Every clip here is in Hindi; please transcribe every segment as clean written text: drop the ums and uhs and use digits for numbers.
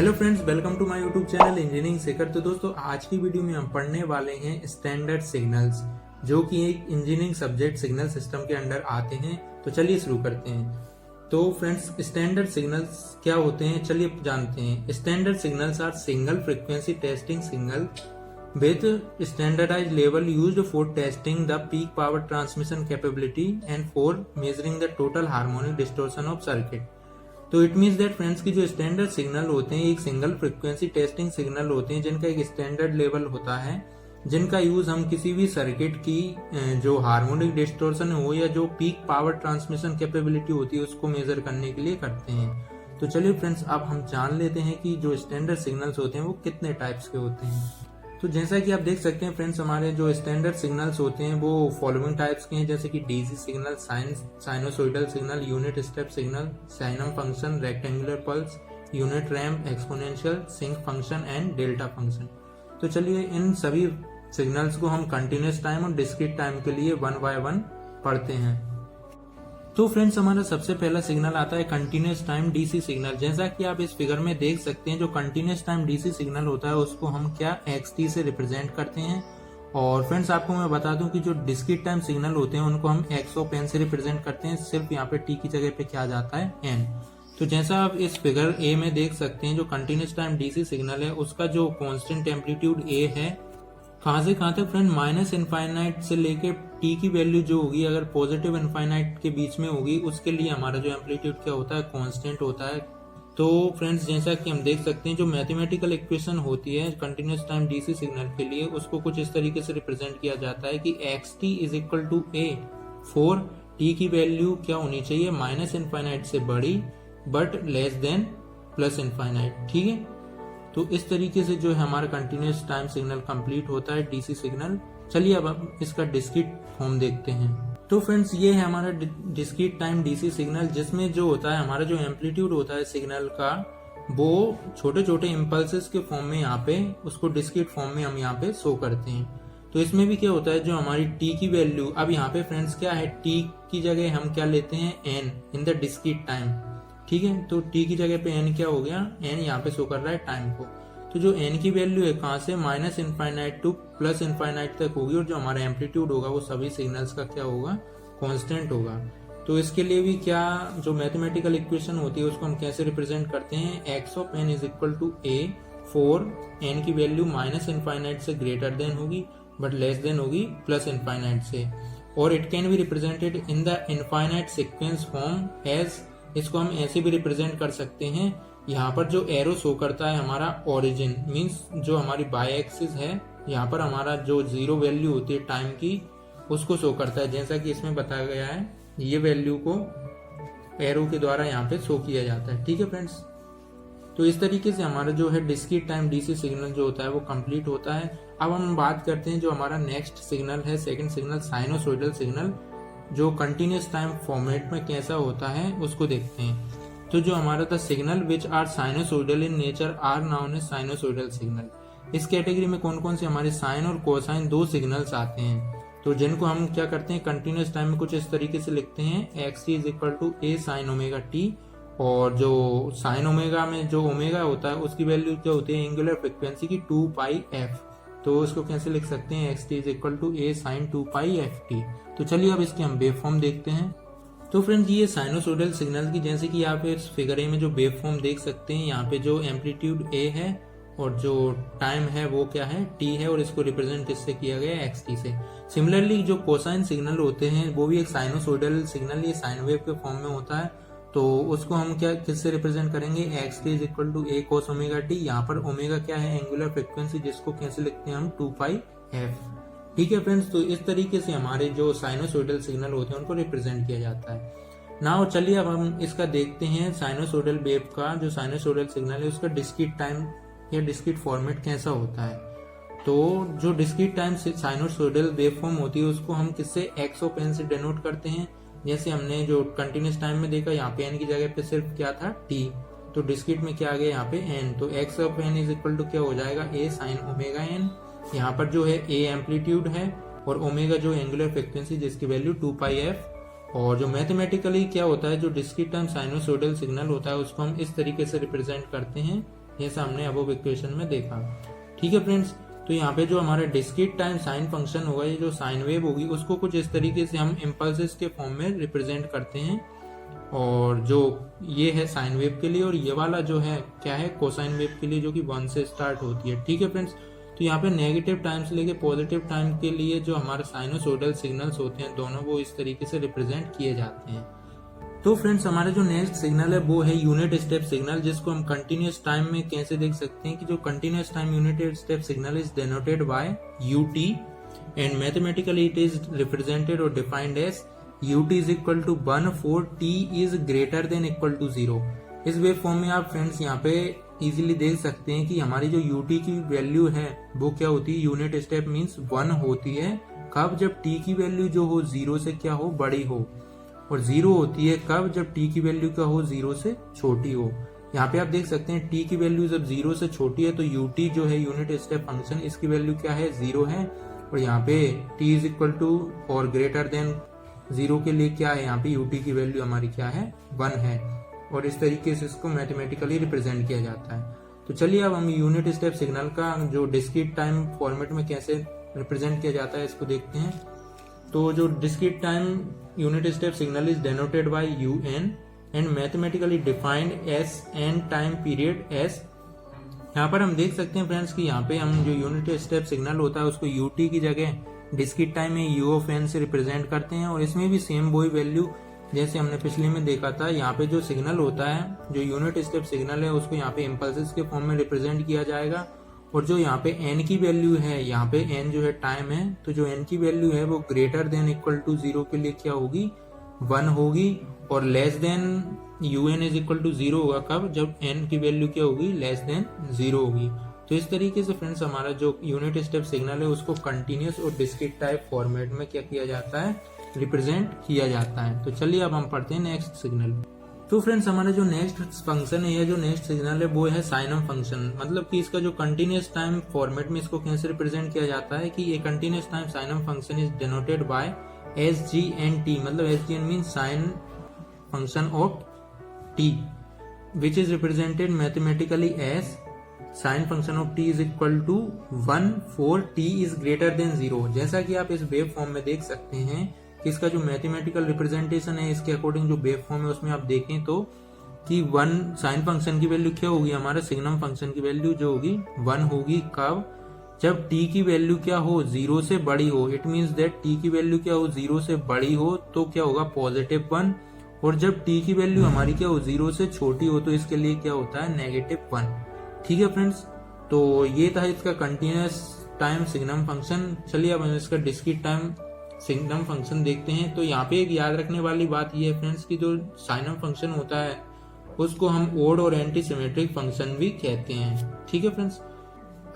Hello friends, welcome to my YouTube channel engineering Shekhar. तो दोस्तों, आज की वीडियो में हम पढ़ने वाले हैं स्टैंडर्ड सिग्नल्स, जो कि एक इंजीनियरिंग सब्जेक्ट सिग्नल सिस्टम के अंडर आते हैं। तो चलिए शुरू करते हैं। तो फ्रेंड्स, स्टैंडर्ड सिग्नल्स क्या होते हैं, चलिए जानते हैं। Standard signals are single frequency testing signal with standardized level used for testing the peak power transmission capability and for measuring the total harmonic distortion of circuit। तो इट मीन्स दैट फ्रेंड्स की जो स्टैंडर्ड सिग्नल होते हैं एक सिंगल फ्रीक्वेंसी टेस्टिंग सिग्नल होते हैं, जिनका एक स्टैंडर्ड लेवल होता है, जिनका यूज हम किसी भी सर्किट की जो हार्मोनिक डिस्टोर्शन हो या जो पीक पावर ट्रांसमिशन कैपेबिलिटी होती है उसको मेजर करने के लिए करते हैं। तो चलिए फ्रेंड्स, अब हम जान लेते हैं कि जो स्टैंडर्ड सिग्नल्स होते हैं वो कितने टाइप्स के होते हैं। तो जैसा कि आप देख सकते हैं फ्रेंड्स, हमारे जो स्टैंडर्ड सिग्नल्स होते हैं वो फॉलोइंग टाइप्स के हैं, जैसे कि DC signal, sinusoidal signal, unit step signal, साइनम function, rectangular pulse, unit ramp, exponential, sinc function and delta function. तो चलिए इन सभी सिग्नल्स को हम कंटिन्यूअस टाइम और डिस्क्रीट टाइम के लिए वन बाय वन पढ़ते हैं। तो फ्रेंड्स, हमारा सबसे पहला सिग्नल आता है कंटिन्यूअस टाइम डीसी सिग्नल। जैसा कि आप इस फिगर में देख सकते हैं, जो कंटिन्यूअस टाइम डीसी सिग्नल होता है उसको हम क्या एक्सटी से रिप्रेजेंट करते हैं। और फ्रेंड्स, आपको मैं बता दूं कि जो डिस्क्रीट टाइम सिग्नल होते हैं उनको हम एक्स ऑफ एन से रिप्रेजेंट करते हैं। सिर्फ यहाँ पे टी की जगह पे क्या आ जाता है, एन। तो जैसा आप इस फिगर ए में देख सकते हैं, जो कंटिन्यूअस टाइम डीसी सिग्नल है उसका जो कॉन्स्टेंट एम्पलीट्यूड ए है, कहां से कहां तक फ्रेंड, माइनस इनफाइनाइट से लेके टी की वैल्यू जो होगी अगर पॉजिटिव इनफाइनाइट के बीच में होगी उसके लिए हमारा जो एम्पलीट्यूड क्या होता है, कांस्टेंट होता है। तो फ्रेंड्स, जैसा कि हम देख सकते हैं, जो मैथमेटिकल इक्वेशन होती है कंटिन्यूअस टाइम डीसी सिग्नल के लिए, उसको कुछ इस तरीके से रिप्रेजेंट किया जाता है कि x t is equal to a for t की वैल्यू क्या होनी चाहिए, माइनस इनफाइनाइट से बड़ी but less than plus infinite. ठीक है, तो इस तरीके से जो है हमारा कंटिन्यूअस टाइम सिग्नल कंप्लीट होता है, डीसी सिग्नल। चलिए अब हम इसका डिस्क्रीट फॉर्म देखते हैं। तो फ्रेंड्स, ये है हमारा डिस्क्रीट टाइम डीसी सिग्नल, जिसमें जो होता है हमारा जो एम्पलीट्यूड होता है सिग्नल का, वो छोटे छोटे इम्पल्सेस के फॉर्म में यहाँ पे उसको डिस्क्रीट फॉर्म में हम यहाँ पे शो करते हैं। तो इसमें भी क्या होता है, जो हमारी टी की वैल्यू, अब यहाँ पे फ्रेंड्स क्या है, टी की जगह हम क्या लेते हैं, n in the discrete time. ठीक है, तो t की जगह पे n क्या हो गया, n यहाँ पे शो कर रहा है टाइम को। तो जो n की वैल्यू है कहाँ से, minus infinite two plus infinite तक होगी, और जो हमारा एम्पलीट्यूड होगा वो सभी सिग्नल्स का क्या होगा, कांस्टेंट होगा। तो इसके लिए भी क्या जो मैथमेटिकल इक्वेशन होती है उसको हम कैसे रिप्रेजेंट करते हैं, x of n is equal to a for n की वैल्यू माइनस इनफाइनाइट से ग्रेटर देन होगी बट लेस देन होगी प्लस इनफाइनाइट से। और it can be represented in the infinite sequence form as, इसको हम ऐसे भी रिप्रेजेंट कर सकते हैं। यहाँ पर जो एरो शो करता है हमारा ओरिजिन, मींस जो हमारी बाई एक्सिस है, यहाँ पर हमारा जो जीरो वैल्यू होती है टाइम की उसको शो करता है, जैसा कि इसमें बताया गया है। ये वैल्यू को एरो के द्वारा यहाँ पे शो किया जाता है। ठीक है फ्रेंड्स, तो इस तरीके से हमारा जो है डिस्क्रीट टाइम डीसी सिग्नल जो होता है वो कंप्लीट होता है। अब हम बात करते हैं जो हमारा नेक्स्ट सिग्नल है, सेकेंड सिग्नल, साइनोसॉइडल सिग्नल, जो कंटिन्यूअस टाइम फॉर्मेट में कैसा होता है उसको देखते हैं। तो जो हमारा the signal which are sinusoidal in nature are known as sinusoidal signal. इस कैटेगरी में कौन कौन से हमारे साइन और कोसाइन दो सिग्नल्स आते हैं, तो जिनको हम क्या करते हैं, कंटिन्यूअस टाइम में कुछ इस तरीके से लिखते हैं, x t is equal to a sine omega t. और जो साइन ओमेगा में जो ओमेगा होता है उसकी वैल्यू क्या होती है, एंगुलर फ्रिक्वेंसी की 2 पाई एफ। तो उसको कैसे लिख सकते हैं, x t is equal to a sine 2 pi f t. तो चलिए अब इसके हम वेव फॉर्म देखते हैं। तो फ्रेंड्स, ये साइनोसॉइडल सिग्नल की, जैसे कि आप इस फिगर ए में जो वेव फॉर्म देख सकते हैं, यहाँ पे जो एम्पलीट्यूड ए है और जो टाइम है वो क्या है, टी है, और इसको रिप्रेजेंट किससे किया गया है, एक्स टी से। सिमिलरली जो कोसाइन सिग्नल होते हैं वो भी एक साइनोसॉइडल सिग्नल, ये साइन वेव के फॉर्म में होता है। तो उसको हम क्या किससे रिप्रेजेंट करेंगे, x t is equal to a cos omega t. यहाँ पर ओमेगा क्या है, एंगुलर फ्रिक्वेंसी, जिसको कैसे लिखते हैं हम, 2 पाई एफ। ठीक है फ्रेंड्स, तो इस तरीके से हमारे जो साइनोसॉइडल सिग्नल होते हैं उनको रिप्रेजेंट किया जाता है। नाउ चलिए अब हम इसका देखते हैं, साइनोसॉइडल वेव का जो साइनोसॉइडल सिग्नल है उसका डिस्क्रीट टाइम या डिस्क्रीट फॉर्मेट कैसा होता है। तो जो discrete time sinusoidal wave form होती है उसको हम किससे, एक्स ऑफ एन से डिनोट करते हैं। जैसे हमने जो कंटिन्यूअस टाइम में देखा, यहाँ पे एन की जगह पे सिर्फ क्या था, टी। तो डिस्क्रीट में क्या आ गया, यहाँ पे एन। तो x of n is equal to क्या हो जाएगा, ए साइन ओमेगा एन। यहाँ पर जो है ए एम्पलीट्यूड है और ओमेगा जो एंगुलर फ्रिक्वेंसी जिसकी वैल्यू 2 पाई एफ। और जो मैथमेटिकली क्या होता है, जो डिस्क्रीट टाइम साइनोसॉइडल सिग्नल होता है उसको हम इस तरीके से रिप्रेजेंट करते हैं, जैसा हमने अब इक्वेशन में देखा। ठीक है फ्रेंड्स, तो यहाँ पे जो हमारा डिस्क्रीट टाइम साइन फंक्शन होगा, ये जो साइन वेव होगी उसको कुछ इस तरीके से हम इम्पल्सेस के फॉर्म में रिप्रेजेंट करते हैं। और जो ये है साइन वेव के लिए, और ये वाला जो है क्या है कोसाइन वेव के लिए, जो कि 1 से स्टार्ट होती है। ठीक है फ्रेंड्स, तो यहाँ पे नेगेटिव टाइम से लेके पॉजिटिव टाइम के लिए जो हमारे साइनोसोइडल सिग्नल्स होते हैं दोनों, वो इस तरीके से रिप्रेजेंट किए जाते हैं। तो फ्रेंड्स, हमारा जो नेक्स्ट सिग्नल है वो है यूनिट स्टेप सिग्नल, जिसको हम कंटिन्यूअस टाइम में कैसे देख सकते हैं कि जो continuous time unit step signal is denoted by UT and mathematically it is represented और defined as UT is equal to 1 for T is greater than equal to 0। इस वेव फॉर्म में आप फ्रेंड्स यहाँ पे इजीली देख सकते हैं कि हमारी जो UT की वैल्यू है वो क्या होती है, यूनिट स्टेप मीन्स 1 होती है कब, जब T की वैल्यू जो हो 0 से क्या हो, बड़ी हो, और 0 होती है कब, जब T की वैल्यू क्या हो, 0 से छोटी हो। यहाँ पे आप देख सकते हैं T की वैल्यू जब 0 से छोटी है तो UT जो है यूनिट स्टेप फंक्शन, इसकी वैल्यू क्या है, 0 है। और यहाँ पे T इज इक्वल टू और ग्रेटर देन 0 के लिए क्या है, यहाँ पे UT की वैल्यू हमारी क्या है, 1 है। और इस तरीके से इसको मैथमेटिकली रिप्रेजेंट किया जाता है। तो चलिए अब हम यूनिट स्टेप सिग्नल का जो डिस्क्रीट टाइम फॉर्मेट में कैसे रिप्रेजेंट किया जाता है इसको देखते हैं। तो जो discrete time unit step signal is denoted by UN and mathematically defined as n time period as. यहाँ पर हम देख सकते हैं फ्रेंड्स कि यहाँ पे हम जो यूनिट स्टेप सिग्नल होता है उसको UT की जगह डिस्क्रीट टाइम में U(n) से रिप्रेजेंट करते हैं। और इसमें भी सेम वही वैल्यू जैसे हमने पिछले में देखा था। यहाँ पे जो सिग्नल होता है, जो यूनिट स्टेप सिग्नल है, उसको यहाँ पे इम्पल्सेस के फॉर्म में रिप्रेजेंट किया जाएगा। और जो यहाँ पे n की वैल्यू है, यहाँ पे n जो है टाइम है, तो जो n की वैल्यू है वो ग्रेटर देन इक्वल टू 0 के लिए क्या होगी, 1 होगी। और less than UN is equal to 0 होगा कब, जब n की वैल्यू क्या होगी, लेस देन 0 होगी। तो इस तरीके से फ्रेंड्स हमारा जो यूनिट स्टेप सिग्नल है उसको कंटिन्यूअस और डिस्क्रीट टाइप फॉर्मेट में क्या किया जाता है, रिप्रेजेंट किया जाता है। तो चलिए अब हम पढ़ते हैं नेक्स्ट सिग्नल। तो फ्रेंड्स, हमारा जो नेक्स्ट फंक्शन है या जो नेक्स्ट सिग्नल है वो है साइनम फंक्शन। मतलब कि इसका जो कंटिन्यूअस टाइम फॉर्मेट में इसको कैसे रिप्रेजेंट किया जाता है कि ये continuous time signum function is denoted by SGNT। मतलब SGN mean sign function of T which is represented mathematically as sign function of T is equal to 1 for T is greater than 0। जैसा कि आप इस वेव फॉर्म में देख सकते हैं कि इसका जो मैथमेटिकल रिप्रेजेंटेशन है, इसके अकॉर्डिंग जो वेव फॉर्म है उसमें आप देखें तो कि 1 साइन फंक्शन की वैल्यू क्या होगी, हमारा सिग्नम फंक्शन की वैल्यू जो होगी 1 होगी कब, जब T की वैल्यू क्या हो, 0 से बड़ी हो। इट मीन्स दैट T की वैल्यू क्या हो, 0 से बड़ी हो तो क्या होगा, पॉजिटिव 1। और जब T की वैल्यू हमारी क्या हो, 0 से छोटी हो तो इसके लिए क्या होता है, नेगेटिव 1। ठीक है फ्रेंड्स, तो ये था इसका कंटिन्यूअस टाइम सिग्नम फंक्शन। चलिए अब हम इसका डिस्क्रीट टाइम सिग्नम फंक्शन देखते हैं। तो यहाँ पे एक याद रखने वाली बात ये है फ्रेंड्स कि जो साइनम फंक्शन होता है उसको हम ओड और एंटी सिमेट्रिक फंक्शन भी कहते हैं। ठीक है फ्रेंड्स,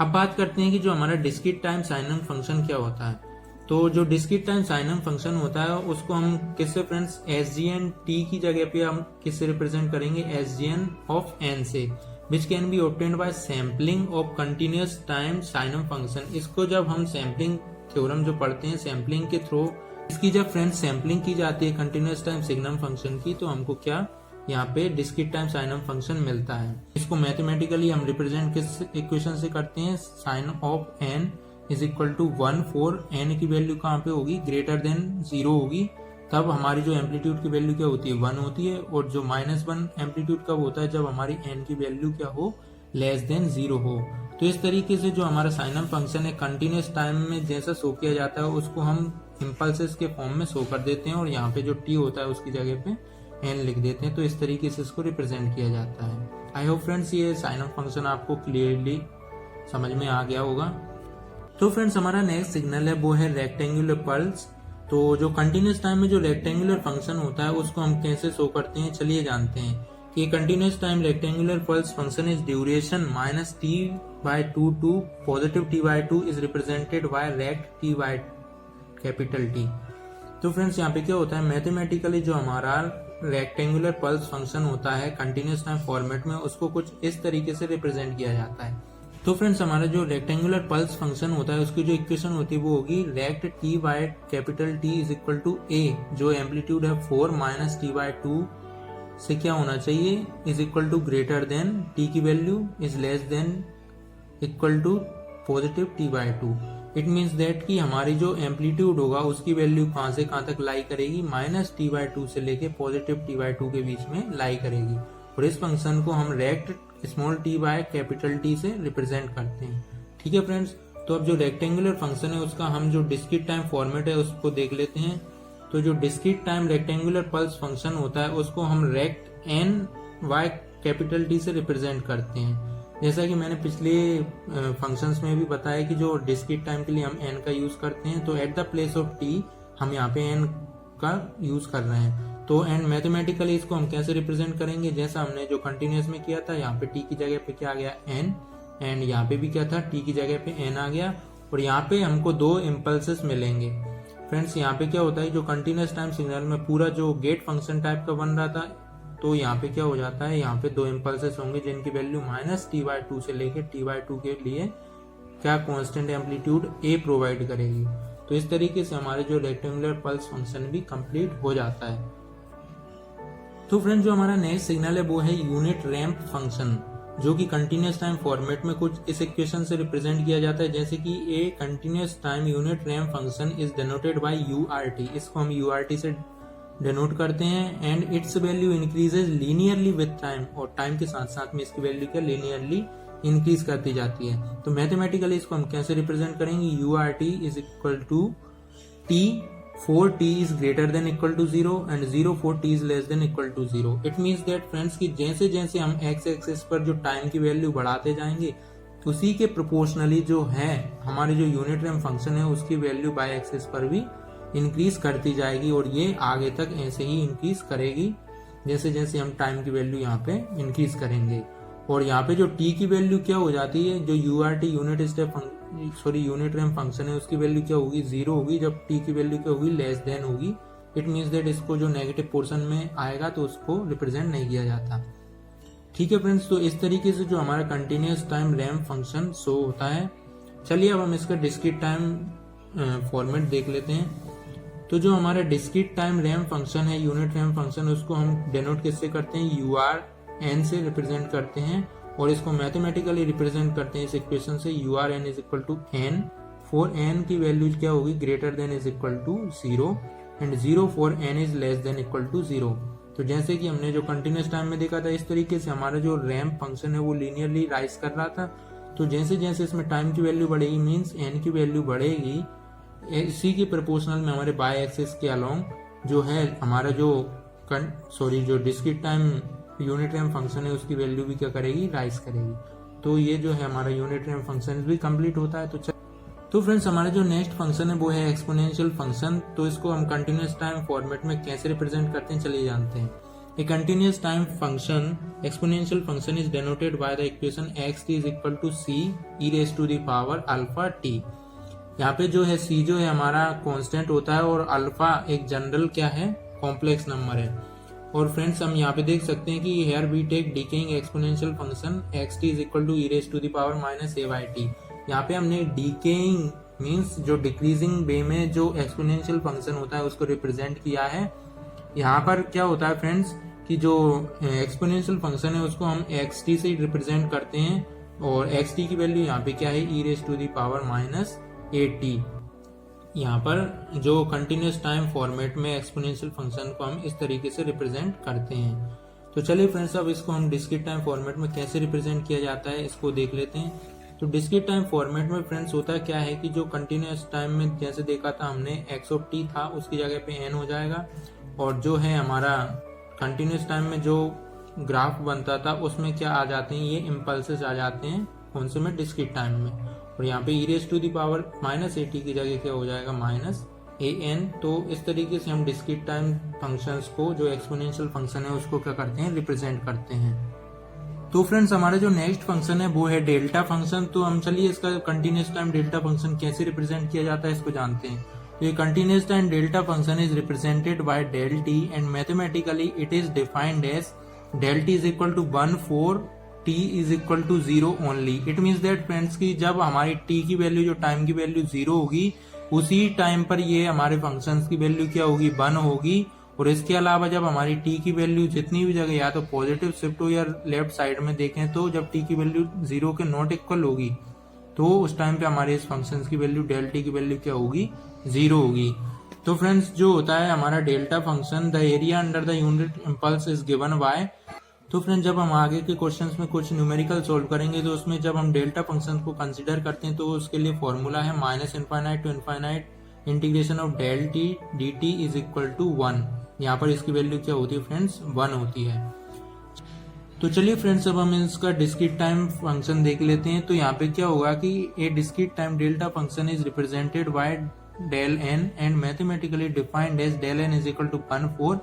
अब बात करते हैं कि जो हमारा डिस्क्रीट टाइम साइनम फंक्शन क्या होता है। तो जो डिस्क्रीट टाइम साइनम फंक्शन होता है उसको हम किससे फ्रेंड्स, SGN T की जगह पे हम किससे रिप्रेजेंट करेंगे, SGN ऑफ n से, which can be obtained by sampling of continuous time signum function. इसको जब हम सैम्पलिंग थ्योरम जो पढ़ते हैं सैम्पलिंग के थ्रू, इसकी जब फ्रेंड्स सैम्पलिंग की जाती है कंटिन्यूअस टाइम सिग्नम फंक्शन की, तो हमको क्या यहाँ पे डिस्क्रीट टाइम साइनम फंक्शन मिलता है। इसको मैथमेटिकली हम रिप्रेजेंट किस इक्वेशन से करते हैं, sign of n is equal to 1 for n की वैल्यू कहाँ पे होगी, ग्रेटर देन 0 होगी, तब हमारी जो एम्पलीट्यूड की वैल्यू क्या होती है, 1 होती है। और जो -1 एम्पलीट्यूड कब होता है, जब हमारी n की वैल्यू क्या हो, लेस देन 0 हो। तो इस तरीके से जो हमारा साइनम फंक्शन है कंटिन्यूअस टाइम में जैसा शो किया जाता है उसको हम इम्पल्सेस के फॉर्म में शो कर देते हैं, और यहाँ पे जो T होता है उसकी जगह पे n लिख देते हैं। तो इस तरीके से इसको रिप्रेजेंट किया जाता है। आई होप फ्रेंड्स ये साइनम फंक्शन आपको क्लियरली समझ में आ गया होगा। तो फ्रेंड्स, हमारा नेक्स्ट सिग्नल है वो है रेक्टेंगुलर पल्स। तो जो कंटिन्यूअस टाइम में जो रेक्टेंगुलर फंक्शन होता है उसको हम कैसे शो करते हैं, चलिए जानते हैं कि continuous time rectangular pulse function is duration -t/2 to positive t/2 is represented by rect t/T। तो फ्रेंड्स, यहाँ पे क्या होता है, मैथमेटिकली जो हमारा रेक्टेंगुलर पल्स फंक्शन होता है कंटिन्यूअस टाइम फॉर्मेट में, उसको कुछ इस तरीके से रिप्रेजेंट किया जाता है। तो फ्रेंड्स, हमारा जो रेक्टेंगुलर पल्स फंक्शन होता है उसकी जो इक्वेशन होती है वो होगी rect t/T is equal to a, जो एम्पलीट्यूड है 4 - t/2 से क्या होना चाहिए, is equal to greater than T की value is less than equal to positive T by two. It means that कि हमारी जो एम्पलीट्यूड होगा उसकी वैल्यू कहाँ से कहाँ तक लाई करेगी, माइनस टी बाय टू से लेके पॉजिटिव टी बाय टू के बीच में लाई करेगी। और इस फंक्शन को हम rect small t by capital t से रिप्रेजेंट करते हैं। ठीक है फ्रेंड्स, तो अब जो रेक्टेंगुलर फंक्शन है उसका हम जो डिस्क्रीट टाइम फॉर्मेट है उसको देख लेते हैं। तो जो discrete time rectangular pulse function होता है उसको हम rect n by capital t से रिप्रेजेंट करते हैं। जैसा कि मैंने पिछले फंक्शंस में भी बताया कि जो डिस्क्रीट टाइम के लिए हम एन का यूज करते हैं, तो at the place of T हम यहाँ पे एन का यूज कर रहे हैं। तो एंड मैथमेटिकली इसको हम कैसे रिप्रेजेंट करेंगे, जैसा हमने जो कंटिन्यूस में किया था, यहाँ पे टी की जगह पे क्या आ गया एन, एंड यहाँ पे भी क्या था टी की जगह पे एन आ गया। और यहाँ पे हमको दो इम्पल्सेस मिलेंगे। फ्रेंड्स यहाँ पे क्या होता है, जो कंटिन्यूस टाइम सिग्नल में पूरा जो गेट फंक्शन टाइप का बन रहा था, तो यहाँ पे क्या हो जाता है, यहाँ पे दो इम्पल्सेस होंगे जिनकी value minus T by to से लेके टी बाय टू के लिए क्या कांस्टेंट एम्पलीट्यूड ए प्रोवाइड करेगी। तो इस तरीके से हमारे जो रेक्टेंगुलर पल्स फंक्शन भी कंप्लीट हो जाता है। तो फ्रेंड जो हमारा नेक्स्ट सिग्नल है वो है यूनिट रैंप फंक्शन, जो कि कंटिन्यूस टाइम फॉर्मेट में कुछ इस इक्वेशन से रिप्रेजेंट किया जाता है, जैसे कि a continuous time unit ramp function is denoted by URT. इसको हम यूआरटी से डिनोट करते हैं। And its value increases linearly with time, और टाइम के साथ साथ में इसकी वैल्यू क्या लीनियरली इंक्रीज करती जाती है। तो मैथमेटिकली इसको हम कैसे रिप्रेजेंट करेंगे, u r t is equal to t for t is greater than equal to zero and zero for t is less than equal to zero. It means that friends कि जैसे जैसे हम एक्स एक्सिस पर जो टाइम की वैल्यू बढ़ाते जाएंगे उसी के प्रोपोर्शनली जो है हमारे जो यूनिट रैंप फंक्शन है उसकी वैल्यू बाय एक्सिस पर भी इंक्रीज करती जाएगी, और ये आगे तक ऐसे ही इंक्रीज करेगी जैसे जैसे हम टाइम की वैल्यू यहाँ पे इंक्रीज करेंगे। और यहाँ पे जो t की वैल्यू क्या हो जाती है, जो URT unit step unit ramp function है उसकी वैल्यू क्या होगी, जीरो होगी, जब t की वैल्यू क्या होगी, लेस देन होगी। इट मीन्स दैट इसको जो नेगेटिव पोर्शन में आएगा तो उसको रिप्रेजेंट नहीं किया जाता। ठीक है फ्रेंड्स, तो इस तरीके से जो हमारा continuous time ramp function show होता है। चलिए अब हम इसका डिस्क्रीट टाइम फॉर्मेट देख लेते हैं। तो जो हमारा डिस्क्रीट टाइम रैंप फंक्शन है, यूनिट रैंप फंक्शन, उसको हम डिनोट किससे करते हैं, URN से रिप्रेजेंट करते हैं, और इसको मैथमेटिकली रिप्रेजेंट करते हैं इस इक्वेशन से URN is equal to n for n की वैल्यू क्या होगी, greater than is equal to zero and zero for n is less than equal to zero. तो जैसे कि हमने जो कंटिन्यूस टाइम में देखा था, इस तरीके से हमारा जो रैंप फंक्शन है वो लीनियरली राइज कर रहा था। तो जैसे जैसे इसमें टाइम की वैल्यू बढ़ेगी, मीन्स n की वैल्यू बढ़ेगी, इसी के प्रोपोर्शनल में हमारे बाय एक्सिस के अलोंग जो है हमारा जो discrete time unit ramp function है उसकी वैल्यू भी क्या करेगी, राइज करेगी। तो ये जो है हमारा यूनिट रैंप फंक्शन भी कंप्लीट होता है। तो फ्रेंड्स हमारा जो नेक्स्ट फंक्शन है वो है एक्सपोनेंशियल फंक्शन। तो इसको हम कंटिन्यूस टाइम फॉर्मेट में कैसे रिप्रेजेंट करते हैं, चलिए जानते हैं। A continuous time function, exponential function is denoted by the equation xt is equal to c e raised to the power alpha t। यहाँ पे जो है c जो है हमारा कांस्टेंट होता है और अल्फा एक जनरल क्या है, कॉम्प्लेक्स नंबर है। और फ्रेंड्स हम यहाँ पे देख सकते हैं कि here we take decaying exponential function xt is equal to e raised to the power minus a by t। यहाँ पे हमने decaying मीन्स जो डिक्रीजिंग वे में जो एक्सपोनेंशियल फंक्शन होता है उसको रिप्रेजेंट किया है। यहाँ पर क्या होता है फ्रेंड्स कि जो एक्सपोनेंशियल फंक्शन है उसको हम xt से रिप्रेजेंट करते हैं, और xt की वैल्यू यहाँ पे क्या है, e raise to the power minus at। यहाँ पर जो कंटिन्यूस टाइम फॉर्मेट में एक्सपोनेंशियल फंक्शन को हम इस तरीके से रिप्रेजेंट करते हैं। तो चलिए फ्रेंड्स अब इसको हम डिस्क्रीट टाइम फॉर्मेट में कैसे रिप्रेजेंट किया जाता है इसको देख लेते हैं। तो डिस्क्रीट टाइम फॉर्मेट में फ्रेंड्स होता क्या है कि जो कंटिन्यूस टाइम में जैसे देखा था हमने x ऑफ t था उसकी जगह पे n हो जाएगा, और जो है हमारा कंटिन्यूस टाइम में जो ग्राफ बनता था उसमें क्या आ जाते हैं, ये इम्पल्सेस आ जाते हैं, कौन से में, डिस्क्रीट टाइम में। और यहाँ पे e raise to the power minus at की जगह क्या हो जाएगा, माइनस an। तो इस तरीके से हम डिस्क्रीट टाइम फंक्शंस को जो एक्सपोनेंशियल फंक्शन है उसको क्या करते हैं, रिप्रेजेंट करते हैं। तो फ्रेंड्स हमारा जो नेक्स्ट फंक्शन है वो है डेल्टा फंक्शन। तो हम चलिए इसका कंटिन्यूस टाइम डेल्टा फंक्शन कैसे रिप्रेजेंट किया जाता है इसको जानते हैं। तो ये continuous time delta function is represented by del t and mathematically it is defined as del t is equal to 1 4 t is equal to 0 only. It means that friends की जब हमारी t की वैल्यू जो टाइम की वैल्यू 0 होगी उसी टाइम पर ये हमारे फंक्शंस की वैल्यू क्या होगी, 1 होगी, और इसके अलावा जब हमारी टी की वैल्यू जितनी भी जगह या तो पॉजिटिव शिफ्ट हो या लेफ्ट साइड में देखें, तो जब टी की वैल्यू 0 के नॉट इक्वल होगी तो उस टाइम पे हमारे इस फंक्शन की वैल्यू डेल टी की वैल्यू क्या होगी, 0 होगी। तो फ्रेंड्स जो होता है हमारा delta function, the area under the unit impulse is given by. तो फ्रेंड्स जब हम आगे के क्वेश्चंस में कुछ न्यूमेरिकल सोल्व करेंगे तो उसमें जब हम डेल्टा फंक्शन को कंसीडर करते हैं तो उसके लिए फॉर्मूला है -∞ to ∞ integration of del t d t is equal to 1। यहाँ पर इसकी वैल्यू क्या होती है फ्रेंड्स, 1 होती है। तो चलिए फ्रेंड्स अब हम इसका डिस्क्रीट टाइम फंक्शन देख लेते हैं। तो यहाँ पे क्या होगा कि a discrete time delta function is represented by del n and mathematically defined as del n is equal to 1 for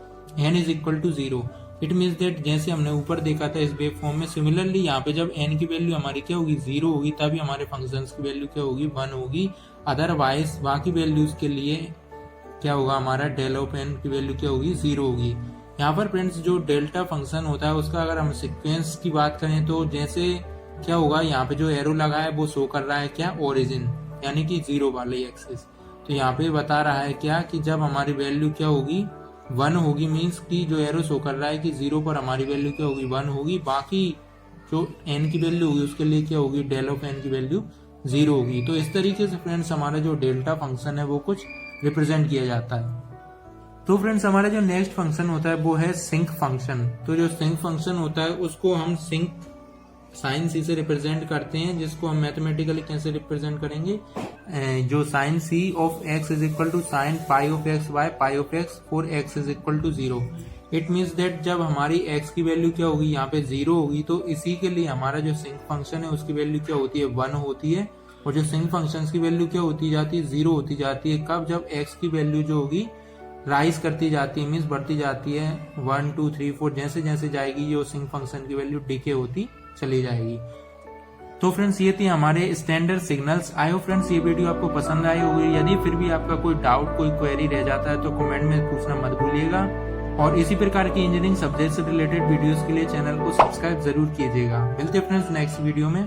n is equal to 0। It means that जैसे हमने ऊपर देखा था इस वेव फॉर्म में, सिमिलरली यहाँ पे जब n की वैल्यू हमारी क्या होगी, 0 होगी, तभी हमारे फंक्शंस की वैल्यू क्या होगी, 1 होगी। अदरवाइज बाकी वैल्यूज के लिए क्या होगा, हमारा डेल ऑफ n की वैल्यू क्या होगी, 0 होगी। यहाँ पर फ्रेंड्स जो डेल्टा फंक्शन होता है उसका अगर हम सिक्वेंस की बात करें तो जैसे क्या होगा, यहाँ पे जो एरो लगा है वो शो कर रहा है क्या, ओरिजिन, यानी कि 0 वाले एक्सिस। तो यहाँ पे बता रहा है क्या कि जब हमारी वैल्यू क्या होगी, 1 होगी, मीन्स कि जो एरो शो कर रहा है कि 0 पर हमारी वैल्यू क्या होगी, 1 होगी। बाकी जो n की वैल्यू होगी उसके लिए क्या होगी, डेल ऑफ n की वैल्यू 0 होगी। तो इस तरीके से फ्रेंड्स हमारा जो डेल्टा फंक्शन है वो कुछ रिप्रेजेंट किया जाता है। तो फ्रेंड्स हमारा जो नेक्स्ट फंक्शन होता है वो है सिंक फंक्शन। तो जो सिंक फंक्शन होता है उसको हम सिंक साइन सी से रिप्रेजेंट करते हैं, जिसको हम मैथमेटिकली कैसे रिप्रेजेंट करेंगे, जो sine c of x is equal to sine pi of x by pi of x for x is equal to 0। It means that जब हमारी एक्स की वैल्यू क्या होगी, यहाँ पे 0 होगी, तो इसी के लिए हमारा जो सिंक फंक्शन है उसकी वैल्यू क्या होती है, 1 होती है। और जो सिंक फंक्शन की वैल्यू क्या होती जाती है, 0 होती जाती है। कब, जब एक्स की वैल्यू जो होगी राइज करती जाती है, मीन्स बढ़ती जाती है, 1 2 3 4 जैसे जैसे जाएगी ये सिंक फंक्शन की वैल्यू डिके होती चली जाएगी। तो फ्रेंड्स ये थी हमारे standard signals. I hope friends ये वीडियो आपको पसंद आई होगी। यदि फिर भी आपका कोई डाउट, कोई क्वेरी रह जाता है तो कमेंट में पूछना मत भूलिएगा। और इसी प्रकार की इंजीनियरिंग सब्जेक्ट से रिलेटेड वीडियोस के लिए चैनल को सब्सक्राइब जरूर कीजिएगा। मिलते हैं फ्रेंड्स नेक्स्ट वीडियो में।